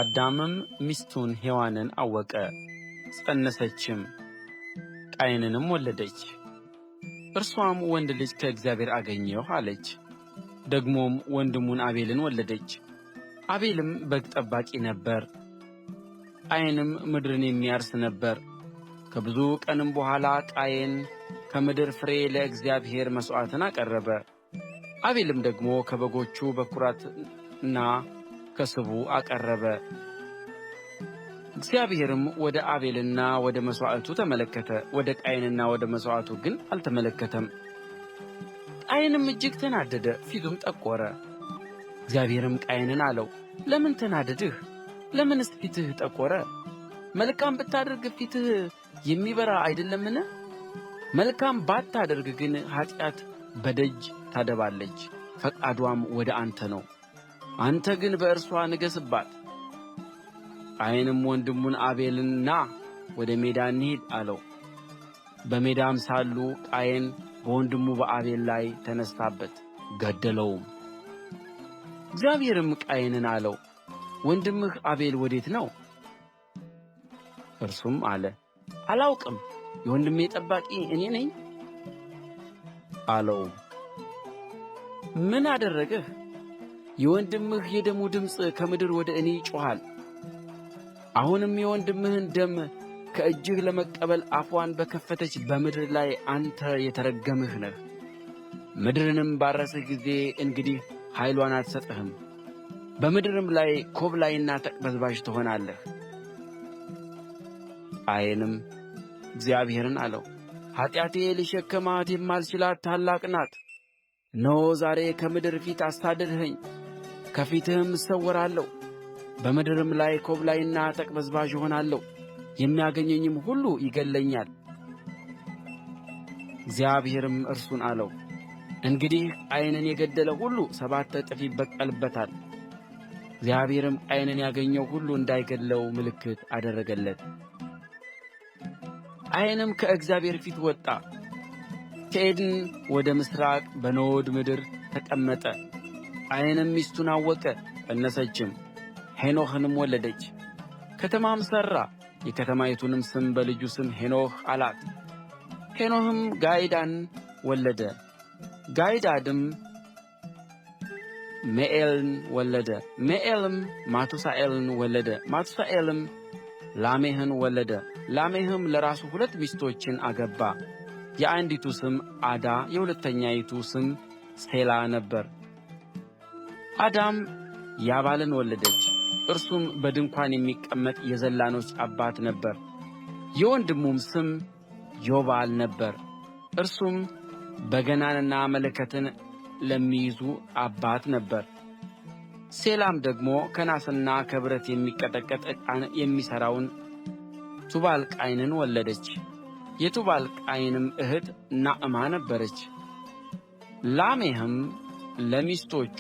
አዳምም ሚስቱን ሔዋንን አወቀ፣ ፀነሰችም፣ ቃየንንም ወለደች። እርሷም ወንድ ልጅ ከእግዚአብሔር አገኘሁ አለች። ደግሞም ወንድሙን አቤልን ወለደች። አቤልም በግ ጠባቂ ነበረ፣ ቃየንም ምድርን የሚያርስ ነበረ። ከብዙ ቀንም በኋላ ቃየን ከምድር ፍሬ ለእግዚአብሔር መሥዋዕትን አቀረበ። አቤልም ደግሞ ከበጎቹ በኵራትና ከስቡ አቀረበ። እግዚአብሔርም ወደ አቤልና ወደ መሥዋዕቱ ተመለከተ፣ ወደ ቃየንና ወደ መሥዋዕቱ ግን አልተመለከተም። ቃየንም እጅግ ተናደደ፣ ፊቱም ጠቈረ። እግዚአብሔርም ቃየንን አለው፣ ለምን ተናደድህ? ለምንስ ፊትህ ጠቈረ? መልካም ብታደርግ ፊትህ የሚበራ አይደለምን? መልካም ባታደርግ ግን ኃጢአት በደጅ ታደባለች፣ ፈቃድዋም ወደ አንተ ነው፣ አንተ ግን በእርስዋ ንገሥባት። ቃየንም ወንድሙን አቤልን ና ወደ ሜዳ እንሂድ አለው። በሜዳም ሳሉ ቃየን በወንድሙ በአቤል ላይ ተነሣበት፣ ገደለውም። እግዚአብሔርም ቃየንን አለው፣ ወንድምህ አቤል ወዴት ነው? እርሱም አለ፣ አላውቅም፣ የወንድሜ ጠባቂ እኔ ነኝ አለው። ምን አደረግህ? የወንድምህ የደሙ ድምፅ ከምድር ወደ እኔ ይጮኻል። አሁንም የወንድምህን ደም ከእጅህ ለመቀበል አፍዋን በከፈተች በምድር ላይ አንተ የተረገምህ ነህ። ምድርንም ባረስህ ጊዜ እንግዲህ ኃይልዋን አትሰጥህም፣ በምድርም ላይ ኰብላይና ተቅበዝባዥ ትሆናለህ። ቃየንም እግዚአብሔርን አለው፣ ኃጢአቴ ልሸከማት የማልችላት ታላቅ ናት። እነሆ ዛሬ ከምድር ፊት አሳደድኸኝ፣ ከፊትህም እሰወራለሁ፣ በምድርም ላይ ኰብላይና ተቅበዝባዥ እሆናለሁ፣ የሚያገኘኝም ሁሉ ይገድለኛል። እግዚአብሔርም እርሱን አለው፣ እንግዲህ ቃየንን የገደለ ሁሉ 7 እጥፍ ይበቀልበታል። እግዚአብሔርም ቃየንን ያገኘው ሁሉ እንዳይገድለው ምልክት አደረገለት። ቃየንም ከእግዚአብሔር ፊት ወጣ፣ ከዔድን ወደ ምሥራቅ በኖድ ምድር ተቀመጠ። ቃየንም ሚስቱን አወቀ፣ ፀነሰችም፣ ሄኖሕንም ወለደች። ከተማም ሠራ፣ የከተማይቱንም ስም በልጁ ስም ሄኖሕ አላት። ሄኖሕም ጋይዳድን ወለደ። ጋይዳድም ሜኤልን ወለደ። ሜኤልም ማቱሣኤልን ወለደ። ማቱሣኤልም ላሜሕን ወለደ። ላሜሕም ለራሱ 2 ሚስቶችን አገባ። የአንዲቱ ስም ዓዳ፣ የሁለተኛይቱ ስም ሴላ ነበረ። ዓዳም ያባልን ወለደች። እርሱም በድንኳን የሚቀመጥ የዘላኖች አባት ነበረ። የወንድሙም ስም ዮባል ነበረ። እርሱም በገናንና መለከትን ለሚይዙ አባት ነበረ። ሴላም ደግሞ ከናስና ከብረት የሚቀጠቀጥ ዕቃን የሚሠራውን ቱባልቃይንን ወለደች። የቱባልቃይንም እኅት ናዕማ ነበረች። ላሜሕም ለሚስቶቹ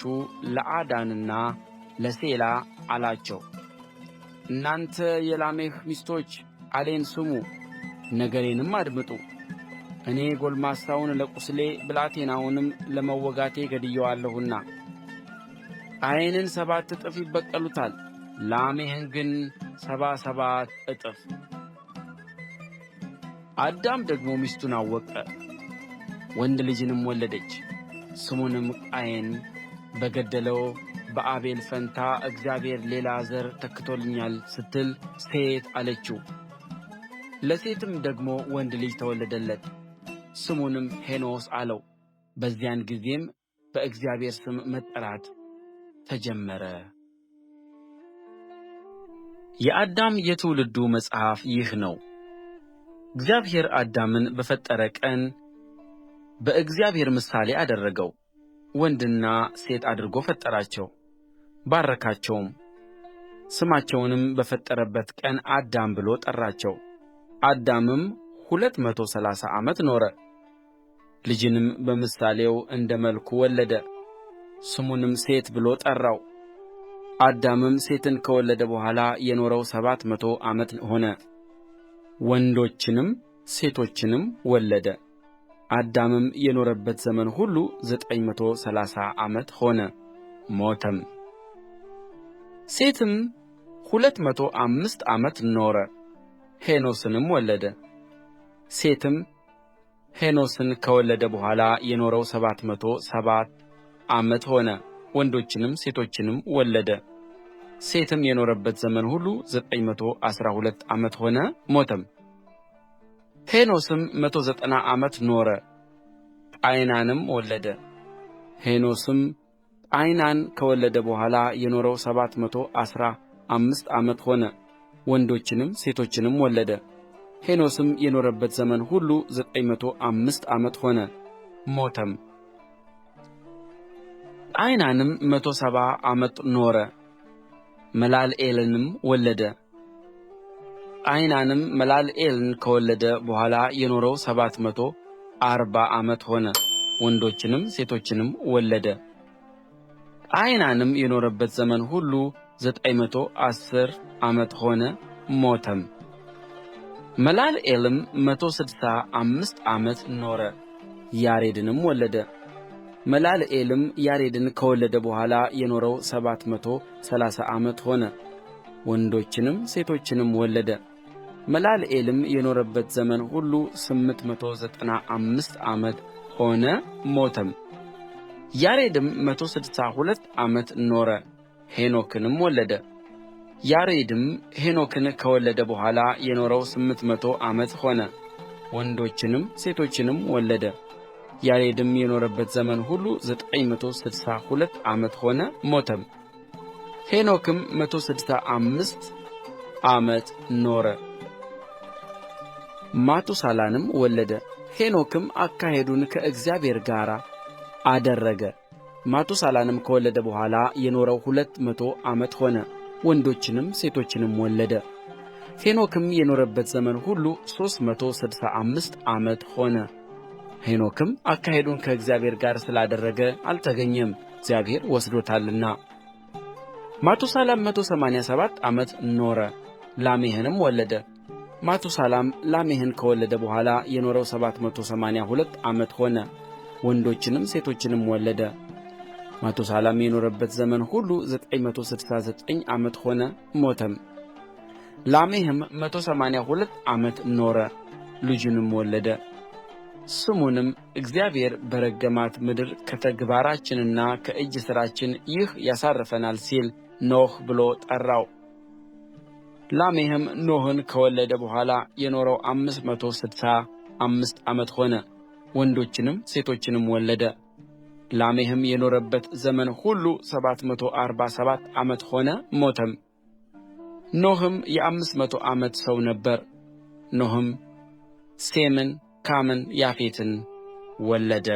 ለዓዳና ለሴላ አላቸው፣ እናንተ የላሜሕ ሚስቶች ቃሌን ስሙ፣ ነገሬንም አድምጡ። እኔ ጕልማሳውን ለቍስሌ ብላቴናውንም ለመወጋቴ ገድዬዋለሁና ቃየንን 7 እጥፍ ይበቀሉታል፣ ላሜሕን ግን 77 እጥፍ። አዳም ደግሞ ሚስቱን አወቀ፣ ወንድ ልጅንም ወለደች። ስሙንም ቃየን በገደለው በአቤል ፋንታ እግዚአብሔር ሌላ ዘር ተክቶልኛል ስትል ሴት አለችው። ለሴትም ደግሞ ወንድ ልጅ ተወለደለት፣ ስሙንም ሄኖስ አለው። በዚያን ጊዜም በእግዚአብሔር ስም መጠራት ተጀመረ። የአዳም የትውልዱ መጽሐፍ ይህ ነው። እግዚአብሔር አዳምን በፈጠረ ቀን በእግዚአብሔር ምሳሌ አደረገው፣ ወንድና ሴት አድርጎ ፈጠራቸው፣ ባረካቸውም። ስማቸውንም በፈጠረበት ቀን አዳም ብሎ ጠራቸው። አዳምም 230 ዓመት ኖረ፣ ልጅንም በምሳሌው እንደ መልኩ ወለደ፣ ስሙንም ሴት ብሎ ጠራው። አዳምም ሴትን ከወለደ በኋላ የኖረው 700 ዓመት ሆነ፣ ወንዶችንም ሴቶችንም ወለደ። አዳምም የኖረበት ዘመን ሁሉ 930 ዓመት ሆነ፣ ሞተም። ሴትም 205 ዓመት ኖረ፣ ሄኖስንም ወለደ። ሴትም ሄኖስን ከወለደ በኋላ የኖረው 707 ዓመት ሆነ፣ ወንዶችንም ሴቶችንም ወለደ። ሴትም የኖረበት ዘመን ሁሉ 912 ዓመት ሆነ፣ ሞተም። ሄኖስም 190 ዓመት ኖረ፣ ቃይናንም ወለደ። ሄኖስም ቃይናን ከወለደ በኋላ የኖረው 715 ዓመት ሆነ፣ ወንዶችንም ሴቶችንም ወለደ። ሄኖስም የኖረበት ዘመን ሁሉ 905 ዓመት ሆነ፣ ሞተም። ቃይናንም 170 ዓመት ኖረ፣ መላልኤልንም ወለደ። ቃይናንም መላልኤልን ከወለደ በኋላ የኖረው 740 ዓመት ሆነ፣ ወንዶችንም ሴቶችንም ወለደ። ቃይናንም የኖረበት ዘመን ሁሉ 910 ዓመት ሆነ፣ ሞተም። መላልኤልም 165 ዓመት ኖረ፣ ያሬድንም ወለደ። መላልኤልም ያሬድን ከወለደ በኋላ የኖረው 730 ዓመት ሆነ፣ ወንዶችንም ሴቶችንም ወለደ። መላልኤልም የኖረበት ዘመን ሁሉ 895 ዓመት ሆነ፣ ሞተም። ያሬድም 162 ዓመት ኖረ፣ ሄኖክንም ወለደ። ያሬድም ሄኖክን ከወለደ በኋላ የኖረው 800 ዓመት ሆነ፣ ወንዶችንም ሴቶችንም ወለደ። ያሬድም የኖረበት ዘመን ሁሉ 962 ዓመት ሆነ፣ ሞተም። ሄኖክም 165 ዓመት ኖረ፣ ማቱሳላንም ወለደ። ሄኖክም አካሄዱን ከእግዚአብሔር ጋር አደረገ። ማቱሳላንም ከወለደ በኋላ የኖረው 200 ዓመት ሆነ፣ ወንዶችንም ሴቶችንም ወለደ። ሄኖክም የኖረበት ዘመን ሁሉ 365 ዓመት ሆነ። ሄኖክም አካሄዱን ከእግዚአብሔር ጋር ስላደረገ አልተገኘም፣ እግዚአብሔር ወስዶታልና። ማቱሳላም 187 ዓመት ኖረ፣ ላሜሕንም ወለደ። ማቱሳላም ላሜሕን ከወለደ በኋላ የኖረው 782 ዓመት ሆነ፣ ወንዶችንም ሴቶችንም ወለደ። ማቱሳላም የኖረበት ዘመን ሁሉ 969 ዓመት ሆነ፣ ሞተም። ላሜሕም 182 ዓመት ኖረ፣ ልጅንም ወለደ። ስሙንም እግዚአብሔር በረገማት ምድር ከተግባራችንና ከእጅ ሥራችን ይህ ያሳርፈናል ሲል ኖኅ ብሎ ጠራው። ላሜሕም ኖኅን ከወለደ በኋላ የኖረው 565 ዓመት ሆነ፣ ወንዶችንም ሴቶችንም ወለደ። ላሜሕም የኖረበት ዘመን ሁሉ 747 ዓመት ሆነ፣ ሞተም። ኖኅም የ500 ዓመት ሰው ነበረ። ኖኅም ሴምን፣ ካምን፣ ያፌትን ወለደ።